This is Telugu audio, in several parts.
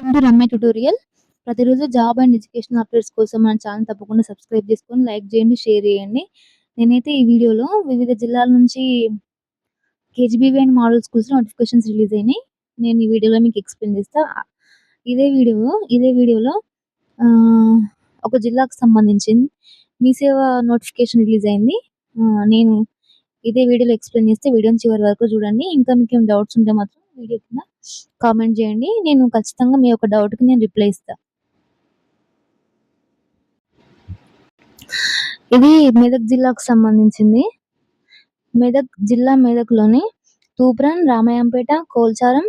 Welcome to Ramya tutorial. ప్రతిరోజు జాబ్ అండ్ ఎడ్యుకేషనల్ అప్డేట్స్ కోసం మన ఛానల్ తప్పకుండా సబ్స్క్రైబ్ చేసుకొని లైక్ చేయండి, షేర్ చేయండి. నేనైతే ఈ వీడియోలో వివిధ జిల్లాల నుంచి KGBV and model schools notifications release అయినాయి. నేను ఈ వీడియోలో మీకు ఎక్స్ప్లెయిన్ చేస్తా. ఇదే వీడియోలో ఒక జిల్లాకు సంబంధించింది మీ సేవ నోటిఫికేషన్ రిలీజ్ అయింది. నేను ఇదే వీడియోలో ఎక్స్ప్లెయిన్ చేస్తే వీడియోని చివరి వరకు చూడండి. ఇంకా మీకు ఏమైనా డౌట్స్ ఉంటే మాత్రం వీడియో కింద కామెంట్ చేయండి. నేను ఖచ్చితంగా మీ యొక్క డౌట్‌కి నేను రిప్లై ఇస్తా. ఇది మెదక్ జిల్లాకు సంబంధించింది. మెదక్‌లోని తూప్రాన్, రామాయంపేట, కోల్చారం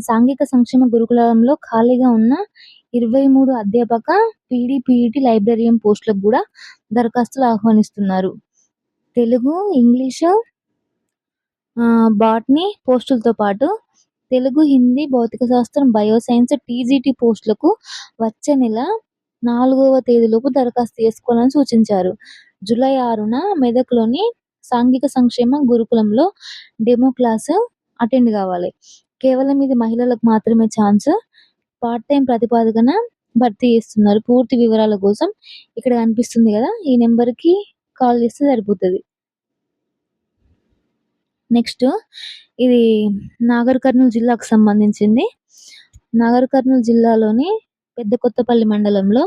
సాంఘిక సంక్షేమ గురుకులంలో ఖాళీగా ఉన్న 23 అధ్యాపక, పీడీ, పీఈటీ లైబ్రేరియన్ పోస్టులకు కూడా దరఖాస్తులు ఆహ్వానిస్తున్నారు. తెలుగు, ఇంగ్లీషు, బాటనీ పోస్టులతో పాటు తెలుగు, హిందీ, భౌతిక శాస్త్రం, బయోసైన్స్, టీజీటీ పోస్టులకు వచ్చే నెల 4వ తేదీలోపు దరఖాస్తు చేసుకోవాలని సూచించారు. జూలై 6న మెదక్‌లోని సాంఘిక సంక్షేమ గురుకులంలో డెమో క్లాస్ అటెండ్ కావాలి. కేవలం ఇది మహిళలకు మాత్రమే ఛాన్స్. పార్ట్ టైం ప్రాతిపదికన భర్తీ చేస్తున్నారు. పూర్తి వివరాల కోసం ఇక్కడ కనిపిస్తుంది కదా, ఈ నెంబర్‌కి కాల్ చేస్తే సరిపోతది. నెక్స్ట్ ఇది నాగర్ కర్నూల్ జిల్లాకు సంబంధించింది. నాగర్ కర్నూల్ జిల్లాలోని పెద్దకొత్తపల్లి మండలంలో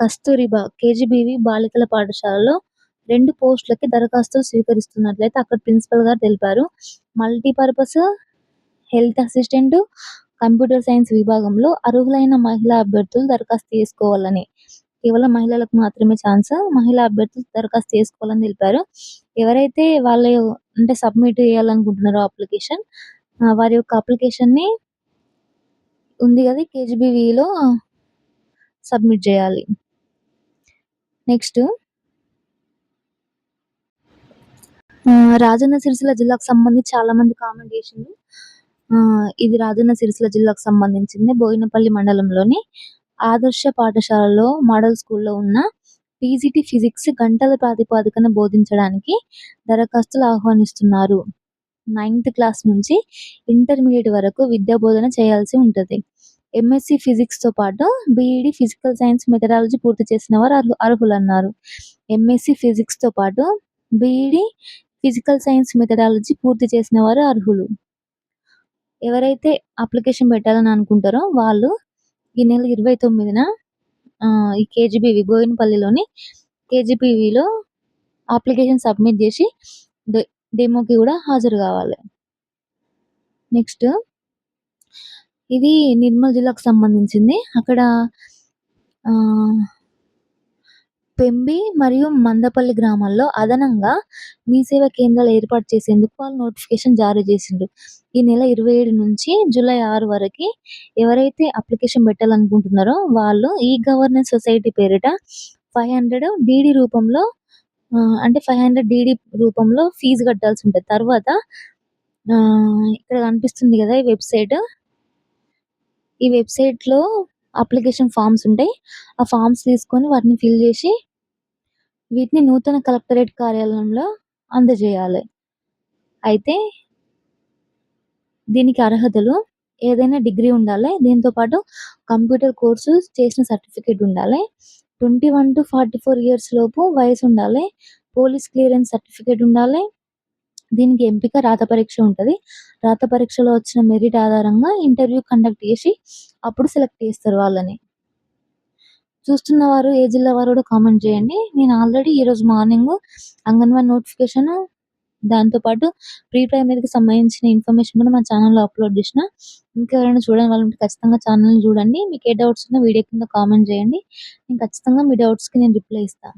కస్తూరిబా కేజీబీవీ బాలికల పాఠశాలలో 2 పోస్టులకి దరఖాస్తులు స్వీకరిస్తున్నట్లయితే అక్కడ ప్రిన్సిపల్ గారు తెలిపారు. Multipurpose health assistant, computer science విభాగంలో అర్హులైన మహిళా అభ్యర్థులు దరఖాస్తు చేసుకోవాలని, కేవలం మహిళలకు మాత్రమే ఛాన్స్. మహిళా అభ్యర్థులు దరఖాస్తు చేసుకోవాలని తెలిపారు. ఎవరైతే అంటే సబ్మిట్ చేయాలనుకుంటున్నారో అప్లికేషన్, వారి యొక్క అప్లికేషన్‌ని ఉంది కదా కేజీబీవీలో సబ్మిట్ చేయాలి. నెక్స్ట్ రాజన్న సిరిసిల్ల జిల్లాకు సంబంధించి చాలా మంది కామెంట్ చేసిండ్రు. ఇది రాజన్న సిరిసిల్ల జిల్లాకు సంబంధించింది. బోయినపల్లి మండలంలోని ఆదర్శ పాఠశాలలో మోడల్ స్కూల్‌లో ఉన్న టీజీటీ ఫిజిక్స్ గంటల ప్రాతిపదికన బోధించడానికి దరఖాస్తులు ఆహ్వానిస్తున్నారు. 9th క్లాస్ నుంచి ఇంటర్మీడియట్ వరకు విద్యా బోధన చేయాల్సి ఉంటది. ఎంఎస్సీ ఫిజిక్స్‌తో పాటు బీఈడీ ఫిజికల్ సైన్స్ మెథడాలజీ పూర్తి చేసిన వారు అర్హులన్నారు. ఎంఎస్సీ ఫిజిక్స్‌తో పాటు బీఈడీ ఫిజికల్ సైన్స్ మెథడాలజీ పూర్తి చేసిన వారు అర్హులు. ఎవరైతే అప్లికేషన్ పెట్టాలని అనుకుంటారో వాళ్ళు ఈ నెల 29న ఈ కేజీబీవీ బోయినపల్లిలోని కేజీబీవీలో అప్లికేషన్ సబ్మిట్ చేసి డెమోకి కూడా హాజరు కావాలి. నెక్స్ట్ ఇది నిర్మల్ జిల్లాకు సంబంధించింది. అక్కడ పెంబి మరియు మందపల్లి గ్రామాల్లో అదనంగా మీ సేవ కేంద్రాలు ఏర్పాటు చేసేందుకు వాళ్ళు నోటిఫికేషన్ జారీ చేసిండ్రు. ఈ నెల 27 నుంచి జూలై 6 వరకు ఎవరైతే అప్లికేషన్ పెట్టాలనుకుంటున్నారో వాళ్ళు ఈ గవర్నెన్స్ సొసైటీ పేరిట 500 డీడీ రూపంలో అంటే 500 డీడీ రూపంలో ఫీజు కట్టాల్సి ఉంటది. తర్వాత ఇక్కడ కనిపిస్తుంది కదా ఈ వెబ్‌సైట్‌లో అప్లికేషన్ ఫార్మ్స్ ఉంటాయి. ఆ ఫార్మ్స్ తీసుకొని వాటిని ఫిల్ చేసి వీటిని నూతన కలెక్టరేట్ కార్యాలయంలో అందజేయాలి. అయితే దీనికి అర్హతలు ఏదైనా డిగ్రీ ఉండాలి. దీంతో పాటు కంప్యూటర్ కోర్సు చేసిన సర్టిఫికేట్ ఉండాలి. 21-44 ఇయర్స్ లోపు వయసు ఉండాలి. పోలీస్ క్లియరెన్స్ సర్టిఫికేట్ ఉండాలి. దీనికి ఎంపిక రాత పరీక్ష ఉంటది. రాత పరీక్షలో వచ్చిన మెరిట్ ఆధారంగా ఇంటర్వ్యూ కండక్ట్ చేసి అప్పుడు సెలెక్ట్ చేస్తారు వాళ్ళని. చూస్తున్న వారు ఏ జిల్లా వారు కూడా కామెంట్ చేయండి. నేను ఆల్రెడీ ఈరోజు మార్నింగ్ అంగన్వాడీ నోటిఫికేషన్, దాంతో పాటు ప్రీ ప్రైమరీకి సంబంధించిన ఇన్ఫర్మేషన్ కూడా మన ఛానల్‌లో అప్లోడ్ చేసిన. ఇంకెవరైనా చూడని వాళ్ళు ఉంటే ఖచ్చితంగా ఛానల్‌ని చూడండి. మీకు ఏ డౌట్స్ ఉన్నా వీడియో కింద కామెంట్ చేయండి. నేను ఖచ్చితంగా మీ డౌట్స్‌కి నేను రిప్లై ఇస్తా.